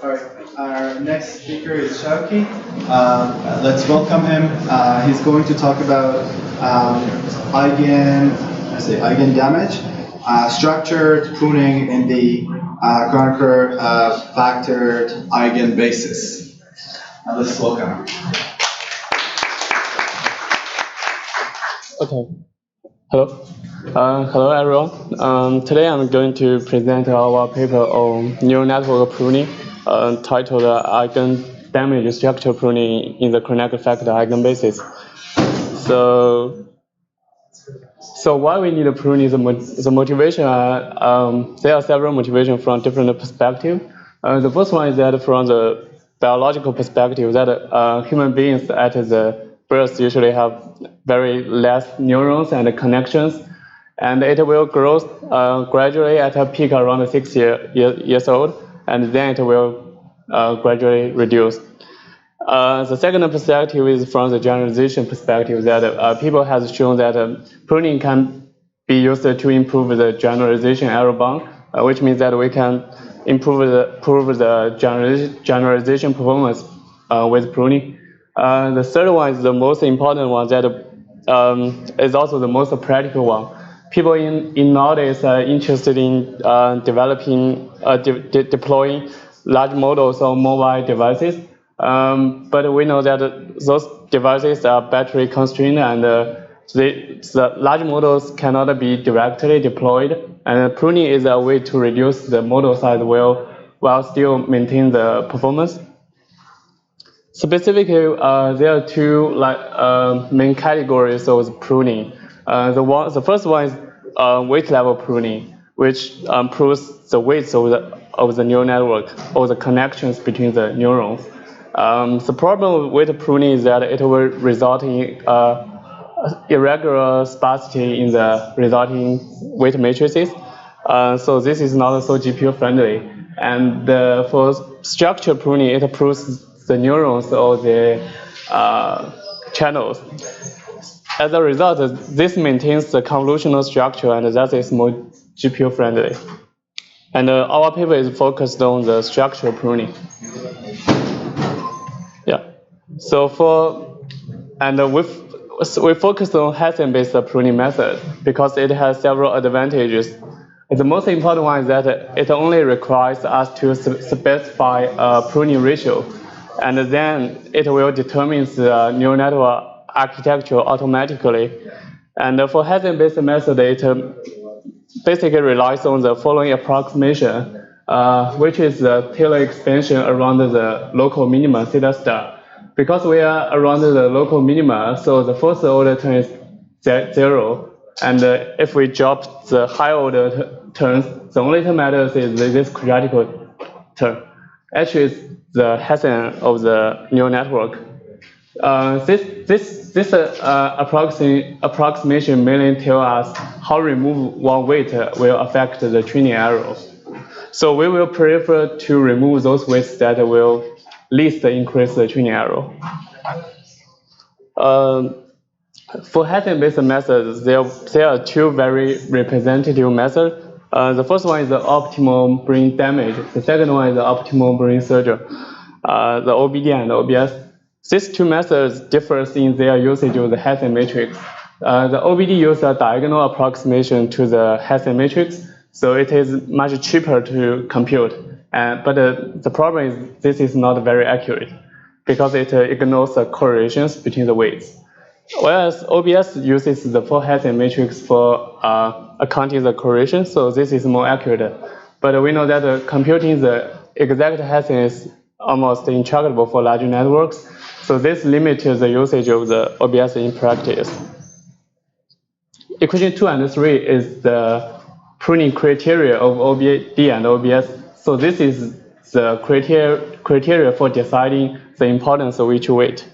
All right, our next speaker is Chaoqi. Let's welcome him. He's going to talk about EigenDamage, structured pruning in the Kronecker-Factored Eigenbasis. Let's welcome him. Okay. Hello. Hello, everyone. Today I'm going to present our paper on neural network pruning, titled "EigenDamage Structure Pruning in the Kronecker-Factored Eigenbasis." So why we need pruning? The motivation. There are several motivations from different perspectives. The first one is that from the biological perspective, that human beings at the birth usually have very less neurons and connections, and it will grow gradually at a peak around 6 years old, and then it will gradually reduce. The second perspective is from the generalization perspective, that people have shown that pruning can be used to improve the generalization error bound, which means that we can improve the generalization performance with pruning. The third one is the most important one, that is also the most practical one. People in nowadays are interested in deploying large models on mobile devices. But we know that those devices are battery constrained, and the large models cannot be directly deployed. And pruning is a way to reduce the model size while still maintain the performance. Specifically, there are two main categories of pruning. The first one is weight level pruning, which proves the weights of the neural network or the connections between the neurons. The problem with pruning is that it will result in irregular sparsity in the resulting weight matrices. So this is not so GPU friendly. And for structure pruning, it proves the neurons or the channels. As a result, this maintains the convolutional structure, and that is more GPU friendly. And our paper is focused on the structure pruning. Yeah. So we focused on Healthbased pruning method because it has several advantages. The most important one is that it only requires us to specify a pruning ratio, and then it will determine the neural network architecture automatically. And for Healthbased method, it basically relies on the following approximation, which is the Taylor expansion around the local minima theta star. Because we are around the local minima, so the first order term is 0. And if we drop the high order terms, the only term matters is this quadratic term. Actually, it's the Hessian of the neural network. This approximation mainly tells us how remove one weight will affect the training error. So we will prefer to remove those weights that will least increase the training error. For Healthbased methods, there are two very representative methods. The first one is the optimal brain damage. The second one is the optimal brain surgery, the OBD and OBS. These two methods differ in their usage of the Hessian matrix. The OBD uses a diagonal approximation to the Hessian matrix, so it is much cheaper to compute. But the problem is this is not very accurate because it ignores the correlations between the weights. Whereas OBS uses the full Hessian matrix for accounting the correlation, so this is more accurate. But we know that computing the exact Hessian is almost intractable for large networks, so this limits the usage of the OBS in practice. Equation 2 and 3 is the pruning criteria of OBD and OBS. So this is the criteria for deciding the importance of each weight.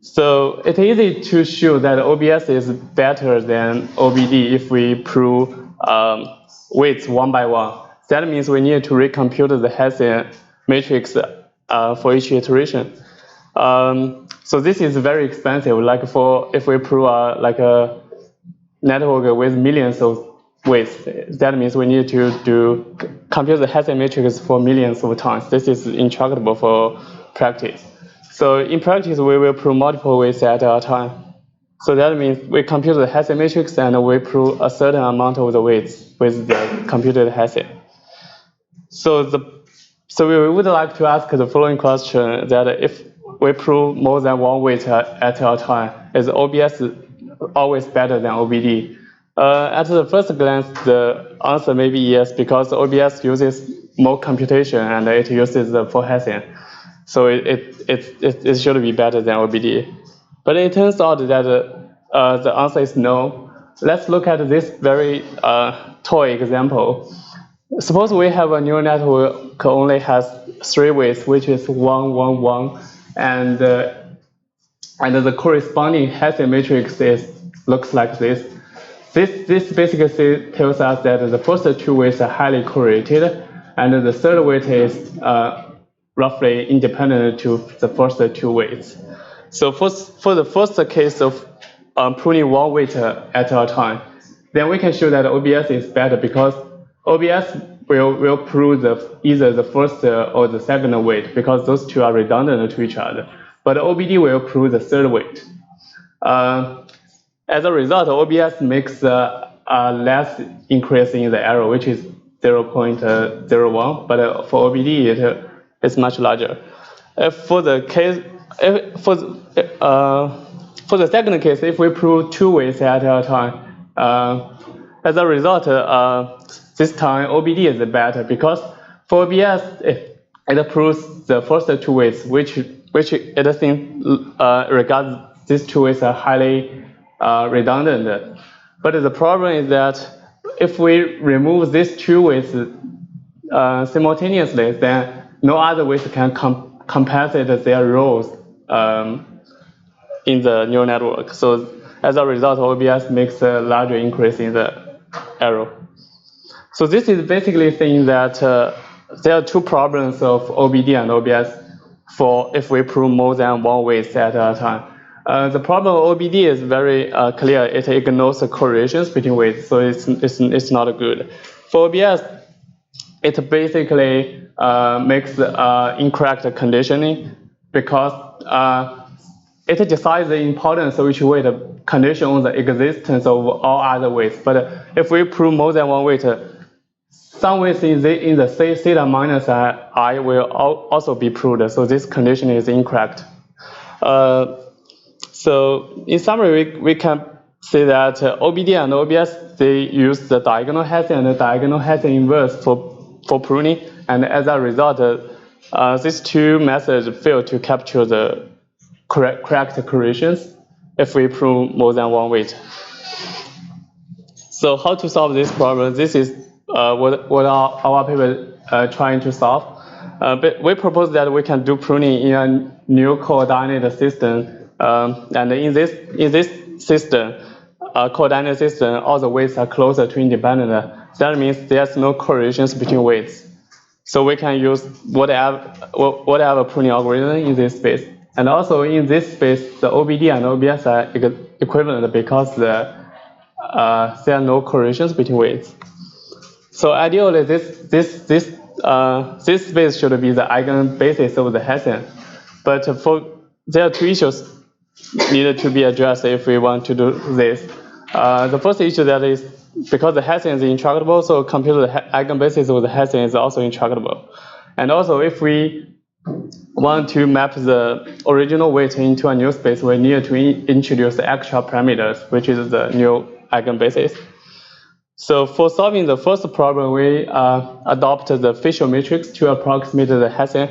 So it's easy to show that OBS is better than OBD if we prove weights one by one. That means we need to recompute the Hessian matrix for each iteration. So this is very expensive. Like if we prove like a network with millions of weights. That means we need to compute the Hessian matrix for millions of times. This is intractable for practice. So in practice, we will prove multiple weights at a time. So that means we compute the Hessian matrix and we prove a certain amount of the weights with the computed Hessian. So we would like to ask the following question: that if we prove more than one weight at a time, is OBS always better than OBD? At the first glance, the answer may be yes, because OBS uses more computation and it uses the full Hessian. So it should be better than OBD. But it turns out that the answer is no. Let's look at this very toy example. Suppose we have a neural network only has 3 weights, which is 1, 1, 1, and the corresponding Hessian matrix looks like this. This basically tells us that the first 2 weights are highly correlated, and the third weight is roughly independent to the first 2 weights. So for the first case of pruning 1 weight at a time, then we can show that OBS is better, because OBS will prove either the first or the second weight, because those 2 are redundant to each other. But OBD will prove the third weight. As a result, OBS makes less increase in the error, which is 0.01, but for OBD it's much larger. For the second case, if we prove 2 weights at a time, as a result, this time OBD is better, because for OBS it proves the first 2 weights, which it thinks regards these 2 weights are highly redundant. But the problem is that if we remove these 2 weights simultaneously, then no other weights can compensate their roles in the neural network. So as a result, OBS makes a larger increase in the error. So this is basically saying that there are 2 problems of OBD and OBS for if we prove more than 1 weight at a time. The problem of OBD is very clear. It ignores the correlations between weights, so it's not good. For OBS, it basically makes incorrect conditioning, because it decides the importance of each weight condition on the existence of all other weights. But if we prove more than 1 weight, some weights in the theta minus I will also be proved. So this condition is incorrect. So in summary, we can say that OBD and OBS, they use the diagonal Hessian and the diagonal Hessian inverse for pruning, and as a result, these 2 methods fail to capture the correct correlations if we prove more than 1 weight. So how to solve this problem? This is what our paper trying to solve. But we propose that we can do pruning in a new coordinate system. And in this system, coordinate system, all the weights are closer to independent. That means there's no correlations between weights. So we can use whatever pruning algorithm in this space. And also in this space, the OBD and OBS are equivalent, because there are no correlations between weights. So ideally, this space should be the eigenbasis of the Hessian. But there are 2 issues needed to be addressed if we want to do this. The first issue that is, because the Hessian is intractable, so compute the eigenbasis of the Hessian is also intractable. And also, if we want to map the original weight into a new space, we need to introduce the extra parameters, which is the new eigenbasis. So for solving the first problem, we adopted the facial matrix to approximate the Hessian.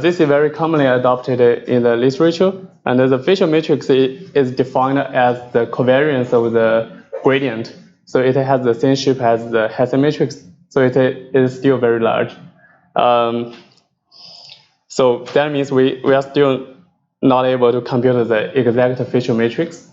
This is very commonly adopted in the literature, and the facial matrix is defined as the covariance of the gradient. So it has the same shape as the Hessian matrix, so it is still very large. So that means we are still not able to compute the exact facial matrix.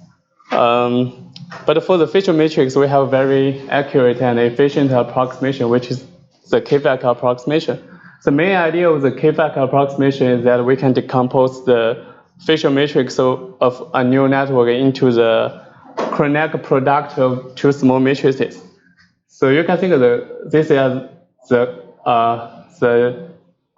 But for the facial matrix, we have very accurate and efficient approximation, which is the KPAC approximation. The main idea of the KPAC approximation is that we can decompose the facial matrix of a neural network into the Kronecker product of 2 small matrices. So you can think of this as the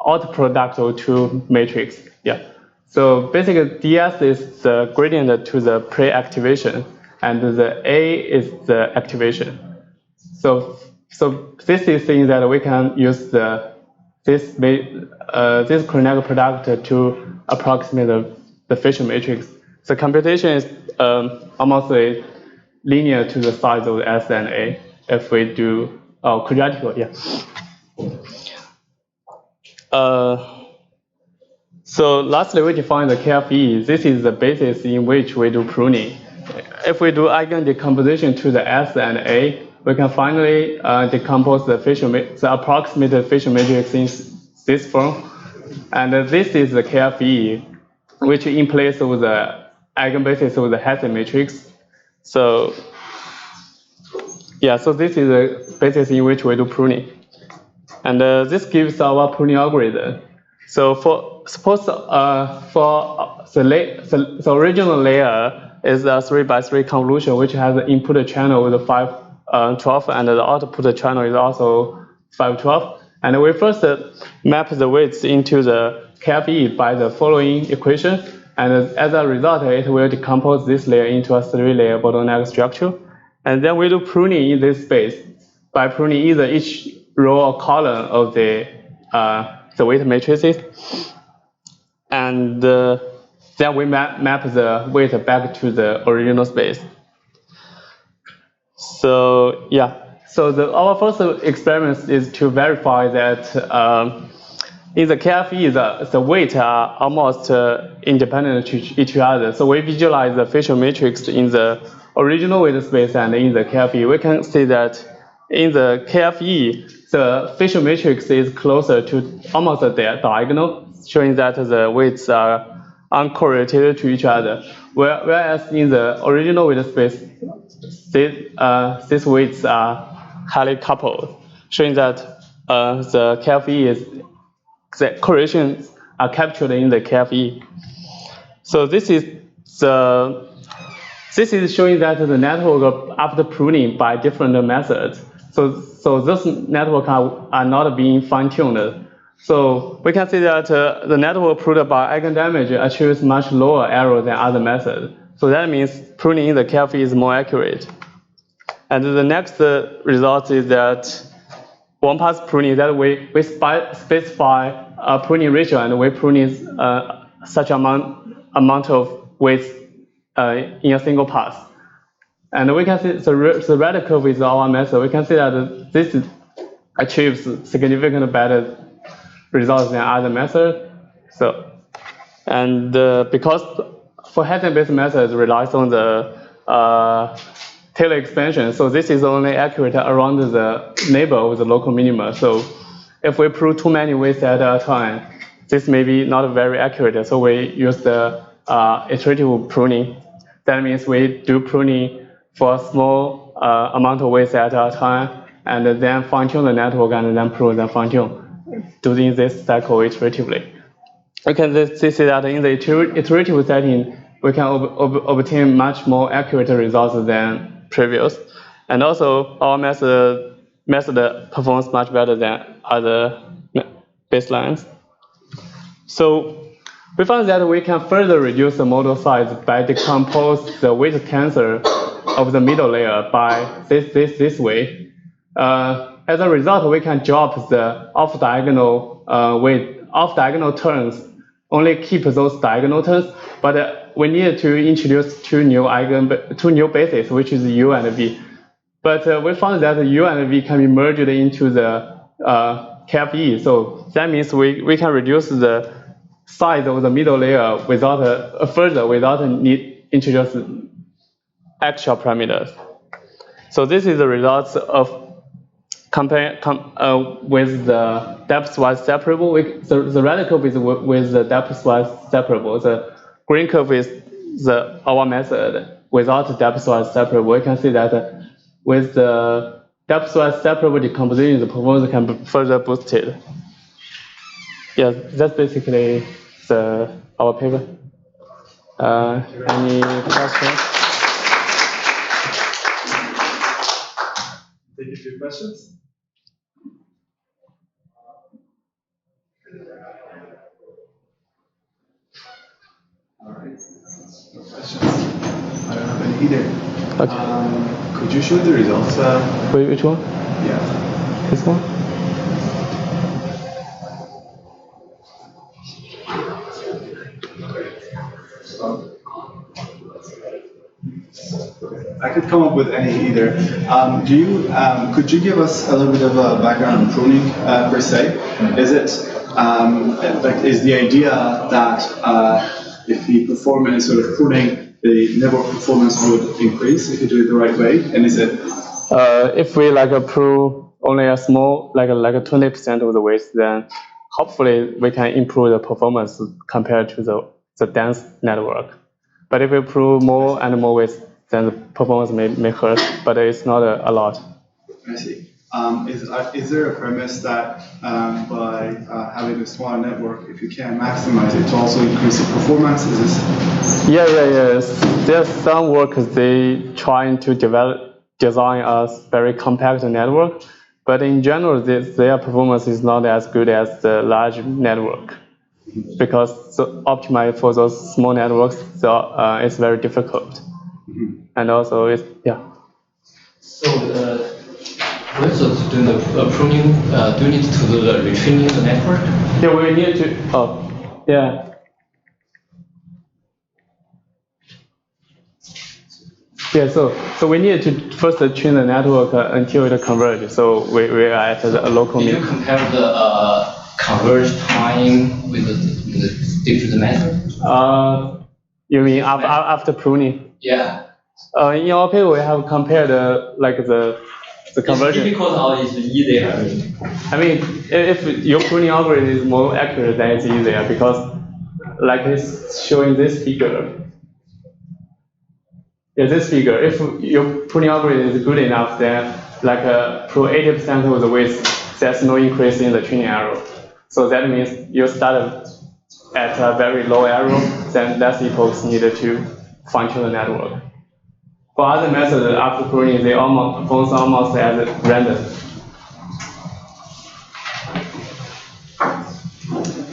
out product of two matrix. Yeah. So basically, DS is the gradient to the pre-activation, and the A is the activation. So this is thing that we can use this Kronecker product to approximate the facial matrix. The computation is almost linear to the size of S and A if we do quadratical. Yeah. So lastly, we define the KFE. This is the basis in which we do pruning. If we do eigen decomposition to the S and A, we can finally decompose the approximated facial matrix in this form. And this is the KFE, which in place of the eigenbasis of the Hessian matrix. So yeah, so this is the basis in which we do pruning. And this gives our pruning algorithm. So suppose for the original layer is a 3x3 convolution, which has an input channel with 512, and the output channel is also 512. And we first map the weights into the KFE by the following equation. And as a result, it will decompose this layer into a 3-layer bottleneck structure. And then we do pruning in this space by pruning either each row or column of the weight matrices. And then we map the weight back to the original space. So yeah, so our first experiment is to verify that in the KFE, the weights are almost independent to each other. So we visualize the facial matrix in the original weight space and in the KFE. We can see that in the KFE, the facial matrix is closer to almost a diagonal, showing that the weights are uncorrelated to each other. Whereas in the original weight space, these weights are highly coupled, showing that the KFE the correlations are captured in the KFE. So this is showing that the network after pruning by different methods. So this network are not being fine-tuned. So we can see that the network pruned by EigenDamage achieves much lower error than other methods. So that means pruning in the KFE is more accurate. And the next result is that one-pass pruning, that we specify a pruning ratio, and we prune such amount of weights in a single pass. And we can see the red curve is our method. We can see that this achieves significantly better results than other methods. So, and because for Hessian-based methods relies on the Taylor expansion, so this is only accurate around the neighbor of the local minima. So if we prune too many weights at a time, this may be not very accurate. So we use the iterative pruning. That means we do pruning for a small amount of weights at a time, and then fine-tune the network, and then prune, then fine-tune, doing this cycle iteratively. We can see that in the iterative setting, we can obtain much more accurate results than previous. And also, our method performs much better than other baselines. So we found that we can further reduce the model size by decompose the weight tensor of the middle layer by this way. As a result, we can drop the off-diagonal terms, only keep those diagonal terms, but we need to introduce two new bases, which is U and V. But we found that U and V can be merged into the KFE. So that means we can reduce the size of the middle layer without need introduce extra parameters. So this is the results of compare with the depth-wise separable. The red curve is with the depth-wise separable. The green curve is our method without depth-wise separable. We can see that with the depth-wise separable decomposition, the performance can be further boosted. Yeah, that's basically our paper. Any questions? take a few questions. All right. No questions. I don't have any either. Okay. Could you show the results? Wait, which one? Yeah. This one? I could come up with any either. Could you give us a little bit of a background on pruning per se? Is it is the idea that if you perform any sort of pruning, the network performance would increase if you do it the right way? And is it? If we prune only a small, like a 20% of the weight, then hopefully we can improve the performance compared to the dense network. But if we prune more and more weight, then the performance may hurt, but it's not a lot. I see. Is there a premise that by having a smaller network, if you can maximize it to also increase the performance? Is this? Yeah. There's some workers, they trying to design a very compact network, but in general, their performance is not as good as the large network, because to optimize for those small networks, it's very difficult. And also, So, when doing the pruning, do you need to do the retraining the network? Yeah, we need to. Yeah, so we need to first train the network until it converges. So we are at a local Can you mean. compare the converge time with the different method? You mean after pruning? Yeah. In our paper, we have compared the conversion. It's difficult or it's easier? I mean, if your pruning algorithm is more accurate, then it's easier because, like it's showing this figure. Yeah, this figure. If your pruning algorithm is good enough, then prune 80% of the width, there's no increase in the training error. So that means you start at a very low error, then less epochs needed to fine-tune the network. For other methods, after pruning, they almost as random.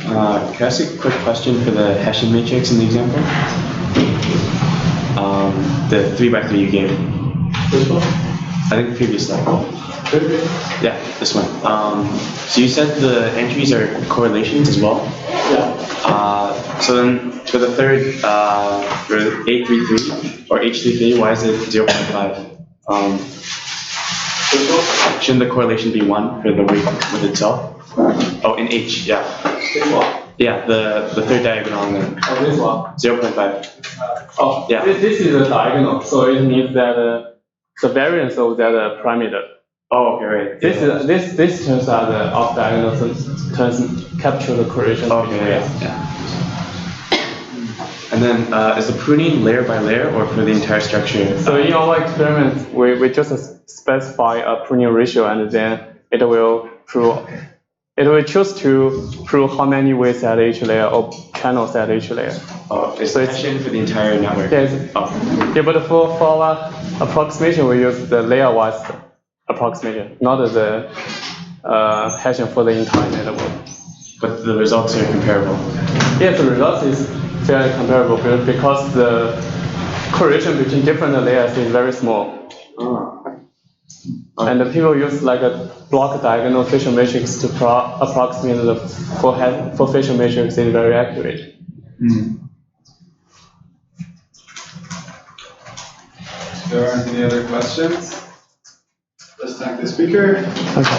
Can I ask a quick question for the Hessian matrix in the example? The 3x3 you gave. Which one? I think the previous slide. Yeah, this one. So you said the entries are correlations as well? Yeah. So then for the third, for A33 or H33, why is it 0.5? Shouldn't the correlation be 1 for the weight with itself? Oh, in H, yeah. This one? Yeah, the third diagonal and then Oh, this one? 0.5. Yeah. This is a diagonal, so it means that the variance of that parameter. Oh, okay, right. This terms are the off diagonal terms capture the correlation. Okay, yeah. And then is the pruning layer by layer or for the entire structure? So in our experiment, we just specify a pruning ratio, and then it will prune. It will choose to prove how many weights at each layer or channels at each layer. Oh, it's so Hessian for the entire network? Yes. Oh. Yeah, but for our approximation, we use the layer-wise approximation, not the Hessian for the entire network. But the results are comparable? Yes, the result is fairly comparable because the correlation between different layers is very small. Oh. And the people use a block diagonal facial matrix to approximate the for facial matrix is very accurate. If there aren't any other questions, let's thank the speaker. Okay.